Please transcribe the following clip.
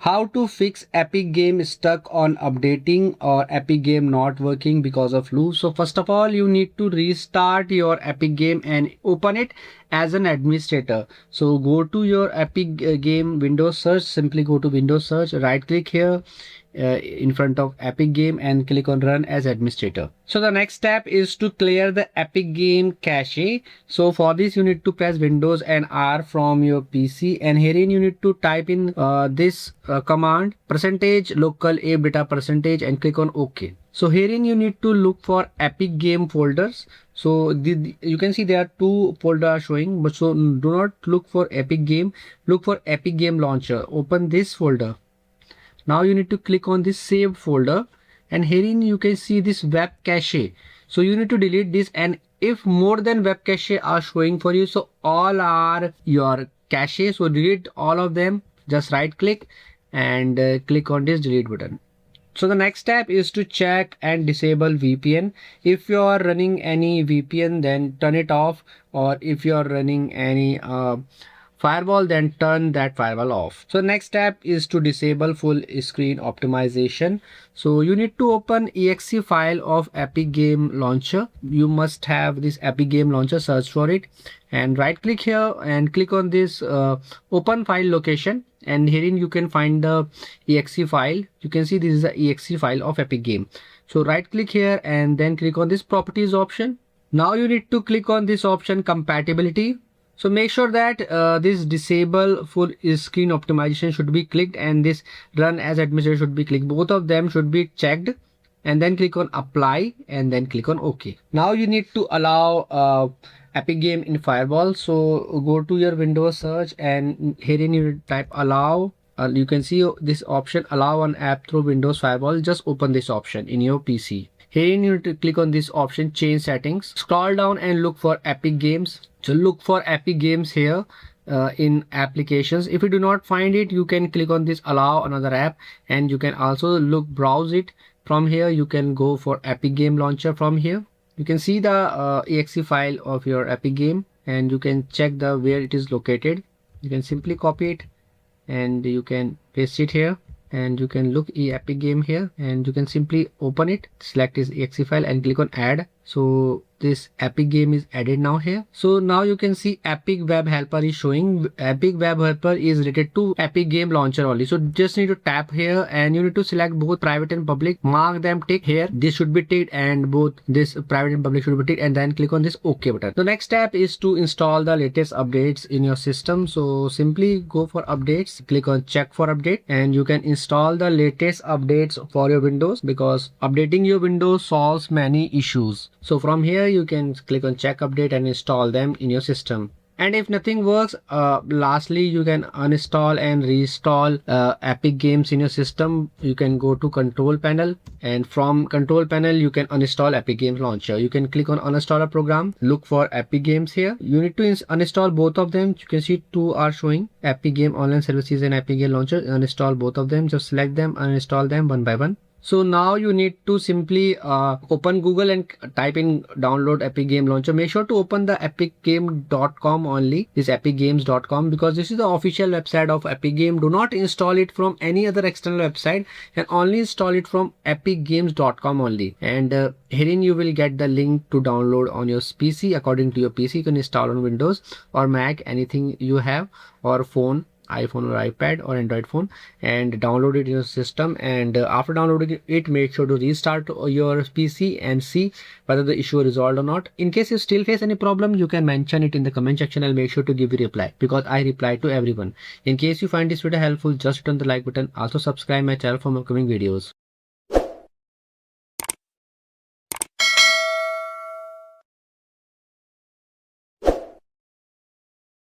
How to fix Epic Game stuck on updating or Epic Game not working because of loop. So first of all, you need to restart your Epic Game and open it as an administrator. So go to your Epic Game Windows search, simply go to Windows search, right click here in front of Epic Game and click on run as administrator. So the next step is to clear the Epic Game cache. So for this you need to press Windows and R from your PC, and herein you need to type in this command %localappdata% and click on OK. So herein you need to look for Epic Game folders. So you can see there are two folders showing, but so do not look for Epic Game, look for EpicGamesLauncher. Open this folder. Now you need to click on this saved folder, and herein you can see this WebCache. So you need to delete this, and if more than WebCache are showing for you, so all are your cache, so delete all of them. Just right click and click on this delete button. So the next step is to check and disable VPN. If you are running any VPN, then turn it off, or if you are running any firewall, then turn that firewall off. So next step is to disable full screen optimization. So you need to open exe file of Epic Game Launcher. You must have this Epic Game Launcher, search for it and right click here and click on this open file location, and herein you can find the exe file. You can see this is the exe file of Epic Game. So right click here and then click on this properties option. Now you need to click on this option compatibility. So make sure that this disable full screen optimization should be clicked, and this run as administrator should be clicked. Both of them should be checked, and then click on apply and then click on OK. Now you need to allow Epic Game in Firewall. So go to your Windows search and herein you type allow. You can see this option, allow an app through Windows Firewall. Just open this option in your PC. Here you need to click on this option, change settings. Scroll down and look for Epic Games. So look for Epic Games here in applications. If you do not find it, you can click on this allow another app, and you can also browse it from here. You can go for Epic Game Launcher from here. You can see the exe file of your Epic Game, and you can check where it is located. You can simply copy it and you can paste it here, and you can look Epic Game here, and you can simply open it, select this exe file and click on add. So this Epic Game is added now here. So now you can see Epic Web Helper is showing. Epic Web Helper is related to Epic Game Launcher only. So just need to tap here and you need to select both private and public, mark them tick here. This should be ticked and both this private and public should be ticked, and then click on this OK button. The next step is to install the latest updates in your system. So simply go for updates, click on check for update, and you can install the latest updates for your Windows, because updating your Windows solves many issues. So from here you can click on check update and install them in your system. And if nothing works, lastly you can uninstall and reinstall Epic Games in your system. You can go to control panel, and from control panel you can uninstall Epic Games Launcher. You can click on uninstall a program, look for Epic Games here. You need to uninstall both of them. You can see two are showing, Epic Game Online Services and Epic Game Launcher. Uninstall both of them. Just select them, uninstall them one by one. So now you need to simply open Google and type in download Epic Game Launcher. Make sure to open the epicgame.com only, this epicgames.com, because this is the official website of Epic Game. Do not install it from any other external website, and only install it from epicgames.com only. And herein you will get the link to download on your PC. According to your PC, you can install on Windows or Mac, anything you have, or phone, iPhone or iPad or Android phone, and download it in your system. And after downloading it, make sure to restart your PC and see whether the issue is resolved or not. In case you still face any problem, you can mention it in the comment section. I'll make sure to give you reply, because I reply to everyone. In case you find this video helpful, just hit on the like button. Also subscribe my channel for more upcoming videos.